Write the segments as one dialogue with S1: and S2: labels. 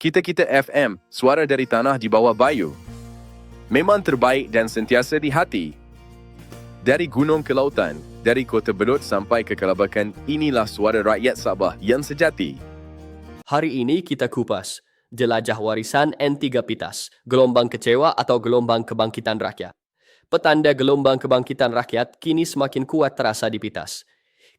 S1: Kita-Kita FM, suara dari tanah di bawah bayu. Memang terbaik dan sentiasa di hati. Dari gunung ke lautan, dari kota Belud sampai ke Kelabakan, inilah suara rakyat Sabah yang sejati.
S2: Hari ini kita kupas jelajah warisan N3 Pitas, gelombang kecewa atau gelombang kebangkitan rakyat. Petanda gelombang kebangkitan rakyat kini semakin kuat terasa di Pitas.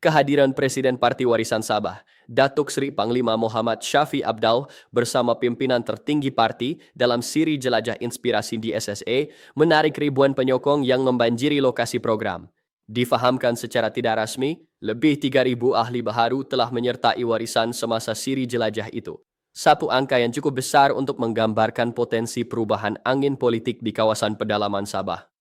S2: Kehadiran Presiden Parti Warisan Sabah, Datuk Seri Panglima Muhammad Syafi Abdal bersama pimpinan tertinggi parti dalam siri jelajah inspirasi di SSA menarik ribuan penyokong yang membanjiri lokasi program. Difahamkan secara tidak rasmi, lebih 3.000 ahli baharu telah menyertai warisan semasa siri jelajah itu. Satu angka yang cukup besar untuk menggambarkan potensi perubahan angin politik di kawasan pedalaman Sabah.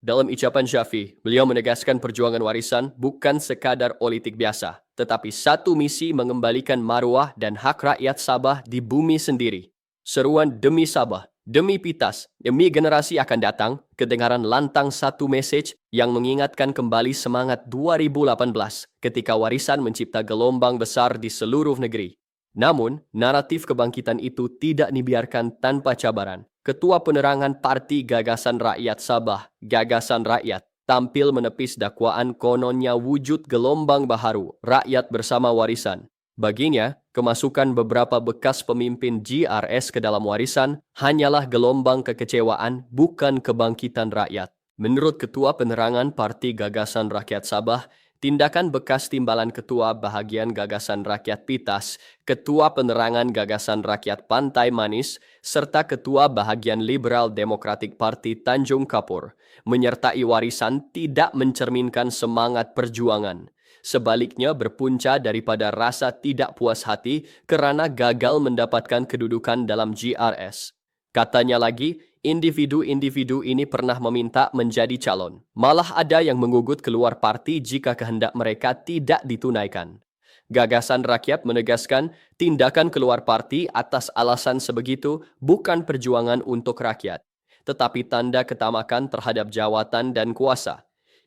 S2: Dalam ucapan Syafi, beliau menegaskan perjuangan warisan bukan sekadar politik biasa, tetapi satu misi mengembalikan maruah dan hak rakyat Sabah di bumi sendiri. Seruan demi Sabah, demi Pitas, demi generasi akan datang, kedengaran lantang satu mesej yang mengingatkan kembali semangat 2018 ketika warisan mencipta gelombang besar di seluruh negeri. Namun, naratif kebangkitan itu tidak dibiarkan tanpa cabaran. Ketua Penerangan Parti Gagasan Rakyat Sabah, Gagasan Rakyat, tampil menepis dakwaan kononnya wujud gelombang baharu, rakyat bersama warisan. Baginya, kemasukan beberapa bekas pemimpin GRS ke dalam warisan hanyalah gelombang kekecewaan, bukan kebangkitan rakyat. Menurut Ketua Penerangan Parti Gagasan Rakyat Sabah, tindakan bekas timbalan Ketua Bahagian Gagasan Rakyat Pitas, Ketua Penerangan Gagasan Rakyat Pantai Manis, serta Ketua Bahagian Liberal Democratic Party Tanjung Kapur menyertai warisan tidak mencerminkan semangat perjuangan. Sebaliknya berpunca daripada rasa tidak puas hati kerana gagal mendapatkan kedudukan dalam GRS. Katanya lagi, individu-individu ini pernah meminta menjadi calon. Malah ada yang mengugut keluar parti jika kehendak mereka tidak ditunaikan. Gagasan Rakyat menegaskan tindakan keluar parti atas alasan sebegitu bukan perjuangan untuk rakyat, tetapi tanda ketamakan terhadap jawatan dan kuasa.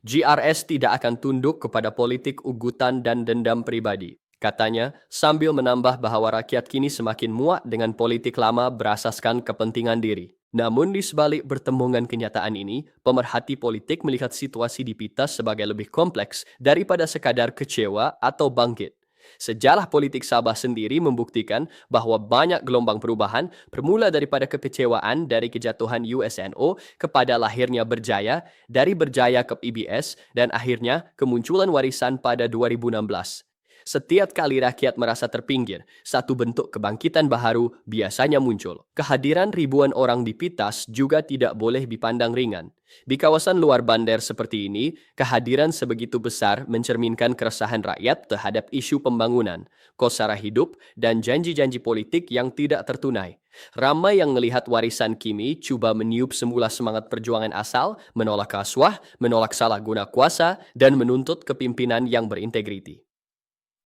S2: GRS tidak akan tunduk kepada politik ugutan dan dendam pribadi, katanya, sambil menambah bahwa rakyat kini semakin muak dengan politik lama berasaskan kepentingan diri. Namun di sebalik pertembungan kenyataan ini, pemerhati politik melihat situasi di Pitas sebagai lebih kompleks daripada sekadar kecewa atau bangkit. Sejarah politik Sabah sendiri membuktikan bahwa banyak gelombang perubahan bermula daripada kekecewaan dari kejatuhan USNO kepada lahirnya Berjaya, dari Berjaya ke PBS, dan akhirnya kemunculan warisan pada 2016. Setiap kali rakyat merasa terpinggir, satu bentuk kebangkitan baharu biasanya muncul. Kehadiran ribuan orang di Pitas juga tidak boleh dipandang ringan. Di kawasan luar bandar seperti ini, kehadiran sebegitu besar mencerminkan keresahan rakyat terhadap isu pembangunan, kos sara hidup, dan janji-janji politik yang tidak tertunai. Ramai yang melihat warisan kini cuba meniup semula semangat perjuangan asal, menolak kasuah, menolak salah guna kuasa, dan menuntut kepimpinan yang berintegriti.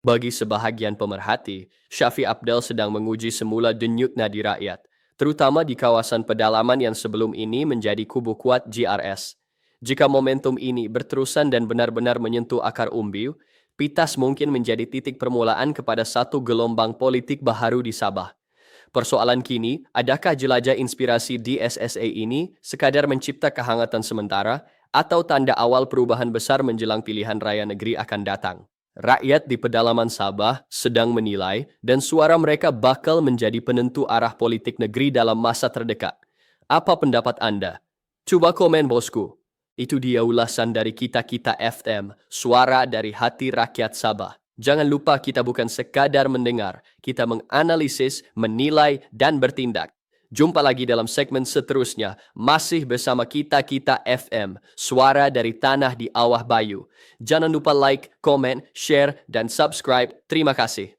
S2: Bagi sebahagian pemerhati, Syafi Abdal sedang menguji semula denyut nadi rakyat, terutama di kawasan pedalaman yang sebelum ini menjadi kubu kuat GRS. Jika momentum ini berterusan dan benar-benar menyentuh akar umbi, Pitas mungkin menjadi titik permulaan kepada satu gelombang politik baharu di Sabah. Persoalan kini, adakah jelajah inspirasi di SSA ini sekadar mencipta kehangatan sementara atau tanda awal perubahan besar menjelang pilihan raya negeri akan datang? Rakyat di pedalaman Sabah sedang menilai dan suara mereka bakal menjadi penentu arah politik negeri dalam masa terdekat. Apa pendapat Anda? Coba komen bosku. Itu dia ulasan dari Kita-Kita FM, suara dari hati rakyat Sabah. Jangan lupa kita bukan sekadar mendengar, kita menganalisis, menilai, dan bertindak. Jumpa lagi dalam segmen seterusnya, masih bersama Kita-Kita FM, suara dari tanah di bawah bayu. Jangan lupa like, komen, share, dan subscribe. Terima kasih.